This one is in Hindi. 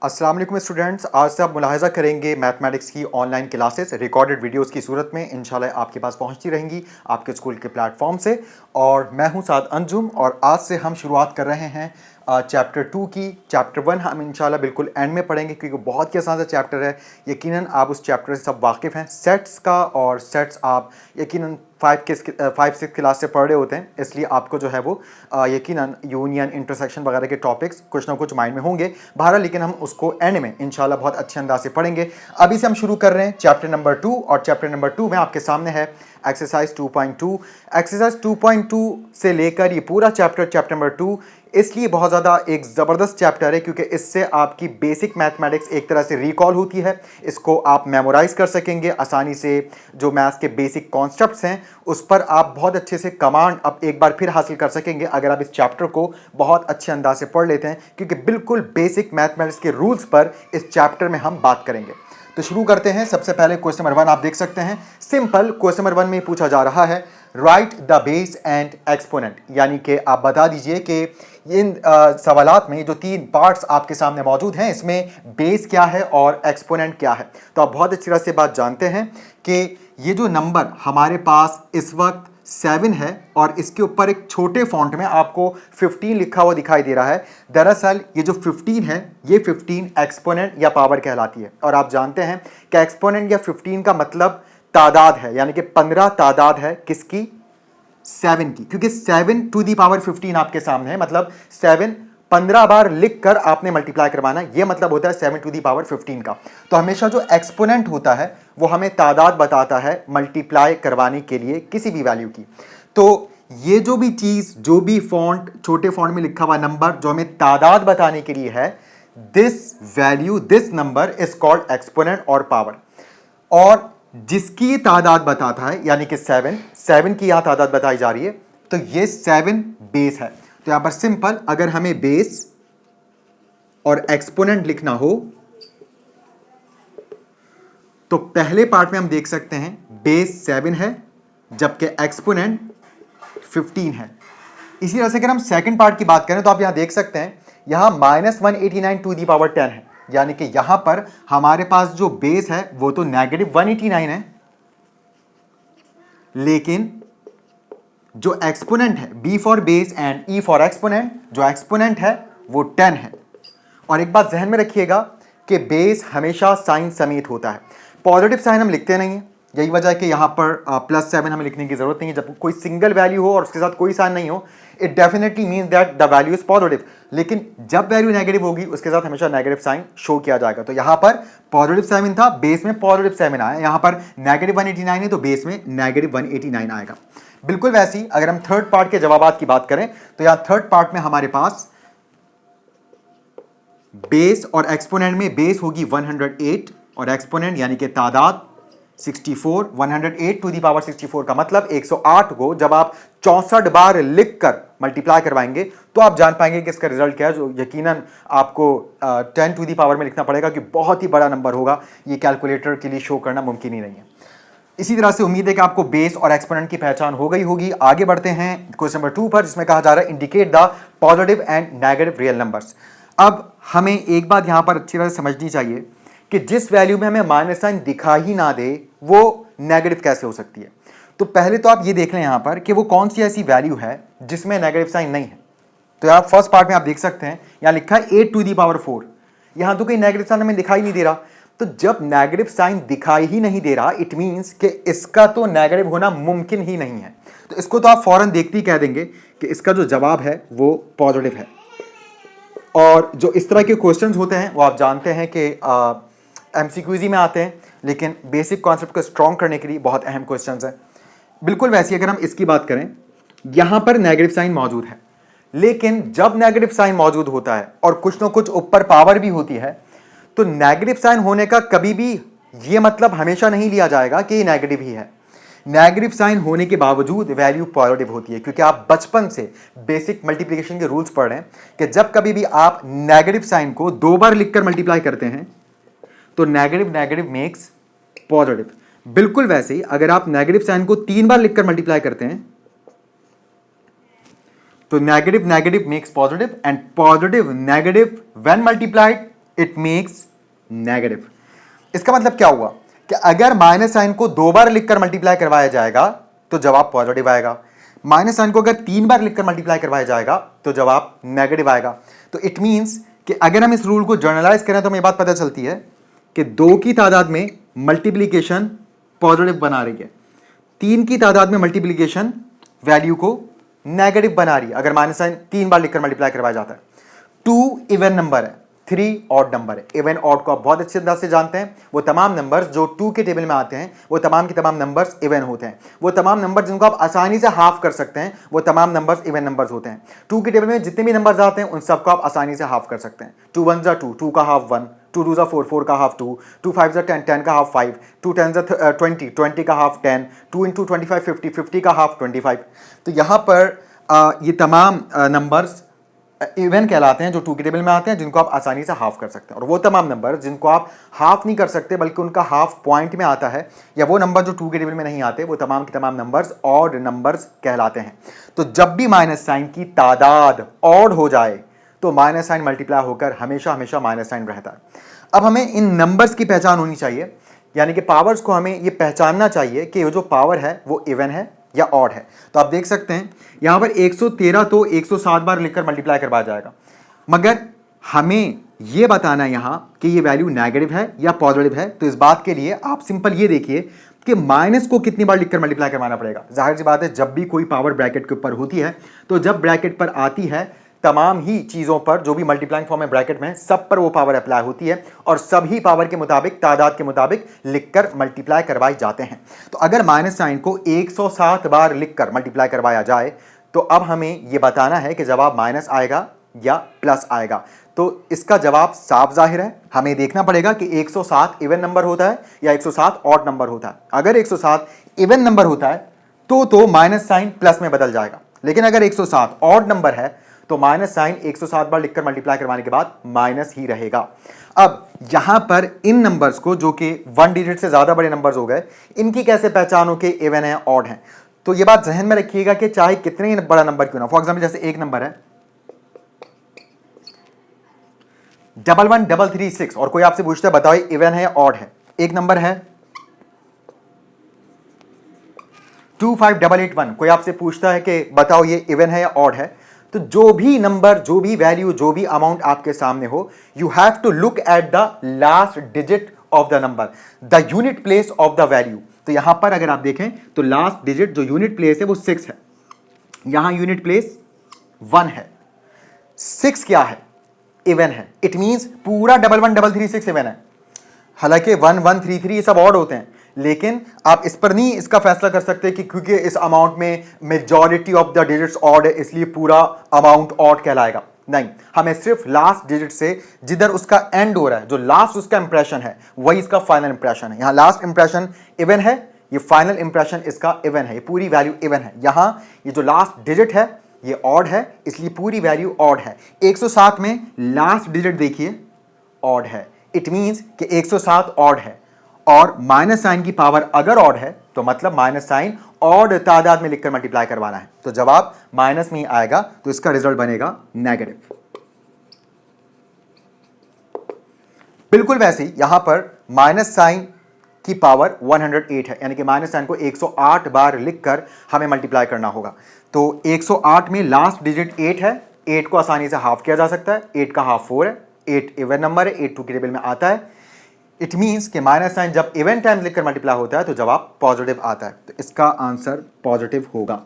अस्सलाम वालेकुम स्टूडेंट्स, आज से आप मुलाहिज़ा करेंगे मैथमेटिक्स की ऑनलाइन क्लासेस रिकॉर्डेड वीडियोस की सूरत में इंशाल्लाह आपके पास पहुंचती रहेंगी आपके स्कूल के प्लेटफॉर्म से। और मैं हूं साद अंजुम और आज से हम शुरुआत कर रहे हैं चैप्टर 2 की। चैप्टर 1 हम इंशाल्लाह बिल्कुल एंड में पढ़ेंगे क्योंकि बहुत ही आसान सा चैप्टर है। यकीनन आप उस चैप्टर से सब वाकिफ़ हैं सेट्स का, और सेट्स आप यकीनन 5-6 क्लास से पढ़ रहे होते हैं, इसलिए आपको जो है वो यकीनन यूनियन इंटरसेक्शन वगैरह के टॉपिक्स कुछ ना कुछ माइंड में होंगे बहरहाल, लेकिन हम उसको एंड में इंशाल्लाह बहुत अच्छे अंदाज से पढ़ेंगे। अभी से हम शुरू कर रहे हैं चैप्टर नंबर 2, और चैप्टर नंबर 2 में आपके सामने है एक्सरसाइज 2.2। एक्सरसाइज 2.2 से लेकर ये पूरा चैप्टर नंबर 2 इसलिए बहुत ज़्यादा एक ज़बरदस्त चैप्टर है क्योंकि इससे आपकी बेसिक मैथमेटिक्स एक तरह से रिकॉल होती है। इसको आप मेमोराइज कर सकेंगे आसानी से। जो मैथ्स के बेसिक कॉन्सेप्ट्स हैं उस पर आप बहुत अच्छे से कमांड अब एक बार फिर हासिल कर सकेंगे अगर आप इस चैप्टर को बहुत अच्छे अंदाज से पढ़ लेते हैं, क्योंकि बिल्कुल बेसिक मैथमेटिक्स के रूल्स पर इस चैप्टर में हम बात करेंगे। तो शुरू करते हैं। सबसे पहले क्वेश्चन नंबर 1 आप देख सकते हैं। सिंपल क्वेश्चन नंबर 1 में पूछा जा रहा है right the base and exponent, यानी कि आप बता दीजिए कि इन सवालात में जो 3 पार्ट्स आपके सामने मौजूद हैं इसमें बेस क्या है और एक्सपोनेंट क्या है। तो आप बहुत अच्छी तरह से बात जानते हैं कि ये जो नंबर हमारे पास इस वक्त 7 है और इसके ऊपर एक छोटे फॉन्ट में आपको 15 लिखा हुआ दिखाई दे रहा है। दरअसल ये जो 15 है ये 15 एक्सपोनेंट या पावर कहलाती है, और आप जानते हैं कि एक्सपोनेंट या 15 का मतलब तादाद है, यानी कि 15 तादाद है किसकी? 7 की, क्योंकि 7 टू दी पावर 15 आपके सामने है, मतलब 7 15 बार लिख कर आपने मल्टीप्लाई करवाना, यह मतलब होता है 7 टू दी पावर 15 का। तो हमेशा जो एक्सपोनेंट होता है वो हमें तादाद बताता है मल्टीप्लाई करवाने के लिए किसी भी वैल्यू की। तो ये जो भी चीज, जो भी फॉन्ट, छोटे फॉन्ट में लिखा हुआ नंबर जो हमें तादाद बताने के लिए है, this value, this number is called exponent और पावर। और जिसकी तादाद बताता है, यानी कि 7 की यहां तादाद बताई जा रही है, तो ये 7 बेस है। तो यहां पर सिंपल अगर हमें बेस और एक्सपोनेंट लिखना हो तो पहले पार्ट में हम देख सकते हैं बेस 7 है जबकि एक्सपोनेंट 15 है। इसी तरह से अगर हम सेकंड पार्ट की बात करें तो आप यहां देख सकते हैं यहां -189 टू दी पावर 10 है, यानी कि यहां पर हमारे पास जो बेस है वो तो -189 है, लेकिन जो एक्सपोनेंट है, B for base and E for exponent, जो एक्सपोनेंट है वो 10 है। और एक बात जहन में रखिएगा कि बेस हमेशा साइन समेत होता है, पॉजिटिव साइन हम लिखते नहीं है। यही वजह है कि यहां पर +7 हमें लिखने की जरूरत नहीं है। जब कोई सिंगल वैल्यू हो और उसके साथ कोई साइन नहीं हो, it definitely means that the value is positive. लेकिन जब वैल्यू नेगेटिव होगी उसके साथ हमेशा नेगेटिव साइन शो किया जाएगा। तो यहां पर पॉजिटिव 7 था, बेस में पॉजिटिव 7 आया। यहां पर -189 है तो बेस में -189 आएगा। बिल्कुल वैसे ही अगर हम थर्ड पार्ट के जवाबात की बात करें तो यहां थर्ड पार्ट में हमारे पास बेस और एक्सपोनेंट में बेस होगी 108 और एक्सपोनेंट यानी कि तादाद 64। 108 टू दी पावर 64 का मतलब 108 को जब आप 64 बार लिखकर मल्टीप्लाई करवाएंगे तो आप जान पाएंगे कि इसका रिजल्ट क्या है, जो यकीनन आपको 10 टू दी पावर में लिखना पड़ेगा, कि बहुत ही बड़ा नंबर होगा। ये कैलकुलेटर के लिए शो करना मुमकिन ही नहीं है। इसी तरह से उम्मीद है कि आपको बेस और एक्सपोनेंट की पहचान हो गई होगी। आगे बढ़ते हैं क्वेश्चन नंबर 2 पर, जिसमें कहा जा रहा है indicate the positive and negative real numbers. अब हमें एक बात यहां पर अच्छी तरह से समझनी चाहिए कि जिस वैल्यू में हमें माइनस साइन दिखा ही ना दे वो नेगेटिव कैसे हो सकती है। तो पहले तो आप ये देख लें यहां पर कि वो कौन सी ऐसी वैल्यू है जिसमें नेगेटिव साइन नहीं है। तो आप फर्स्ट पार्ट में आप देख सकते हैं यहां लिखा है 8 टू दी पावर 4, यहां तो कोई नेगेटिव साइन हमें दिखाई नहीं दे रहा। तो जब नेगेटिव साइन दिखाई ही नहीं दे रहा, इट मींस कि इसका तो नेगेटिव होना मुमकिन ही नहीं है। तो इसको तो आप फौरन देखते ही कह देंगे कि इसका जो जवाब है वो पॉजिटिव है। और जो इस तरह के क्वेश्चंस होते हैं वो आप जानते हैं कि एमसीक्यूज़ में आते हैं, लेकिन बेसिक कॉन्सेप्ट को स्ट्रॉन्ग करने के लिए बहुत अहम क्वेश्चंस हैं। बिल्कुल वैसे अगर हम इसकी बात करें, यहां पर नेगेटिव साइन मौजूद है, लेकिन जब नेगेटिव साइन मौजूद होता है और कुछ ना कुछ ऊपर पावर भी होती है, तो नेगेटिव साइन होने का कभी भी ये मतलब हमेशा नहीं लिया जाएगा कि ये नेगेटिव ही है। नेगेटिव साइन होने के बावजूद वैल्यू पॉजिटिव होती है, क्योंकि आप बचपन से बेसिक मल्टीप्लिकेशन के रूल्स पढ़ रहे हैं कि जब कभी भी आप नेगेटिव साइन को 2 बार लिखकर मल्टीप्लाई करते हैं तो नेगेटिव नेगेटिव मेक्स पॉजिटिव। बिल्कुल वैसे ही अगर आप नेगेटिव साइन को 3 बार लिखकर मल्टीप्लाई करते हैं तो negative negative makes positive, and positive negative when multiplied it makes negative. इसका मतलब क्या हुआ कि अगर माइनस साइन को 2 बार लिखकर मल्टीप्लाई करवाया जाएगा तो जवाब पॉजिटिव आएगा, माइनस साइन को अगर 3 बार लिखकर मल्टीप्लाई करवाया जाएगा तो जवाब नेगेटिव आएगा। तो इट मींस कि अगर हम इस रूल को जर्नलाइज करें तो हमें बात पता चलती है कि 2 की तादाद में मल्टीप्लिकेशन पॉजिटिव बना रही है, 3 की तादाद में मल्टीप्लिकेशन वैल्यू को नेगेटिव बना रही है अगर माइनस साइन 3 बार लिखकर मल्टीप्लाई करवाया जाता है। 2 इवन नंबर है, 3 ऑड नंबर है। इवन ऑड को आप बहुत अच्छे अंदाज से जानते हैं, वो तमाम नंबर्स जो 2 के टेबल में आते हैं वो तमाम के तमाम नंबर्स इवन होते हैं। वो तमाम नंबर जिनको आप आसानी से हाफ कर सकते हैं वो तमाम नंबर्स इवन नंबर्स होते हैं। 2 के टेबल में जितने भी नंबर्स आते हैं उन सबको आप आसानी से हाफ कर सकते हैं। 2 1 जा 2, 2 का हाफ 1, 2 2 जा 4, 4 का हाफ 2, 2 5 जा 10, 10 का हाफ 5, 2 10 जा 20, 20 का हाफ 10, 2 इंटू 25 50, 50 का हाफ 25। तो यहाँ पर ये तमाम नंबर्स इवन कहलाते हैं जो 2 के टेबल में आते हैं, जिनको आप आसानी से हाफ कर सकते हैं। और वो तमाम नंबर जिनको आप हाफ नहीं कर सकते बल्कि उनका हाफ पॉइंट में आता है, या वो नंबर जो 2 के टेबल में नहीं आते, वो तमाम के तमाम नंबर्स ऑड नंबर्स कहलाते हैं। तो जब भी माइनस साइन की तादाद ऑड हो जाए तो माइनस साइन मल्टीप्लाई होकर हमेशा हमेशा माइनस साइन रहता है। अब हमें इन नंबर्स की पहचान होनी चाहिए, यानी कि पावर्स को हमें ये पहचानना चाहिए कि जो पावर है वो इवन है या ऑड है। तो आप देख सकते हैं यहां पर 113 तो 107 बार लिखकर मल्टीप्लाई करवाया जाएगा, मगर हमें यह बताना यहां कि ये वैल्यू नेगेटिव है या पॉजिटिव है। तो इस बात के लिए आप सिंपल ये देखिए कि माइनस को कितनी बार लिखकर मल्टीप्लाई करवाना पड़ेगा। जाहिर सी बात है, जब भी कोई पावर ब्रैकेट के ऊपर होती है तो जब ब्रैकेट पर आती है तमाम ही चीज़ों पर जो भी मल्टीप्लाइंग फॉर्म है ब्रैकेट में, सब पर वो पावर अप्लाई होती है और सभी पावर के मुताबिक, तादाद के मुताबिक लिखकर मल्टीप्लाई करवाए जाते हैं। तो अगर माइनस साइन को 107 बार लिखकर मल्टीप्लाई करवाया जाए तो अब हमें यह बताना है कि जवाब माइनस आएगा या प्लस आएगा। तो इसका जवाब साफ जाहिर है, हमें देखना पड़ेगा कि 107 इवन नंबर होता है या 107 ऑड नंबर होता है। अगर 107 इवन नंबर होता है तो माइनस साइन प्लस में बदल जाएगा, लेकिन अगर 107 ऑड नंबर है तो माइनस साइन 107 बार लिखकर मल्टीप्लाई करवाने के बाद माइनस ही रहेगा। अब यहां पर इन नंबर्स को, जो कि 1 डिजिट से ज्यादा बड़े नंबर्स हो गए, इनकी कैसे पहचान हो कि इवन है ऑड है। तो यह बात जहन में रखिएगा कि चाहे कितने ही बड़ा नंबर क्यों ना, फॉर एग्जाम्पल जैसे एक नंबर है 11336 और कोई आपसे पूछता है बताओ इवन है ऑड है। एक नंबर है 25881, कोई आपसे पूछता है कि बताओ ये इवन है या ऑड है। तो जो भी नंबर, जो भी वैल्यू, जो भी अमाउंट आपके सामने हो, you have to look at the last digit of the number, the unit place of the value. तो यहां पर अगर आप देखें तो लास्ट डिजिट जो यूनिट प्लेस है वो 6 है, यहां यूनिट प्लेस 1 है। 6 क्या है? इवन है। इट मींस पूरा 11336 इवन है। हालांकि 1133 ये सब ऑड होते हैं, लेकिन आप इस पर नहीं इसका फैसला कर सकते कि क्योंकि इस अमाउंट में majority of the digits odd है इसलिए पूरा अमाउंट ऑड कहलाएगा। नहीं, हमें सिर्फ लास्ट डिजिट से जिधर उसका एंड हो रहा है, जो लास्ट उसका इंप्रेशन है, वही इसका फाइनल इंप्रेशन है। यहां लास्ट इंप्रेशन इवन है, ये फाइनल इंप्रेशन इसका इवन है, ये पूरी वैल्यू इवन है। यहां ये जो लास्ट डिजिट है ये ऑड है, इसलिए पूरी वैल्यू ऑड है। 107 में लास्ट डिजिट देखिए ऑड है, इट मींस कि 107 ऑड है। और माइनस साइन की पावर अगर ऑड है तो मतलब माइनस साइन ऑड तादाद में लिखकर मल्टीप्लाई करवाना है, तो जवाब माइनस में ही आएगा, तो इसका रिजल्ट बनेगा नेगेटिव। बिल्कुल वैसे ही यहां पर माइनस साइन की पावर 108 है, यानी कि माइनस साइन को 108 बार लिखकर हमें मल्टीप्लाई करना होगा। तो 108 में लास्ट डिजिट 8 है, 8 को आसानी से हाफ किया जा सकता है, 8 का हाफ 4 है, 8 इवन नंबर है, 8 2 के टेबल में आता है। इट मींस कि माइनस साइन जब इवन टाइम्स लिखकर मल्टीप्लाई होता है तो जवाब पॉजिटिव आता है, तो इसका आंसर पॉजिटिव होगा।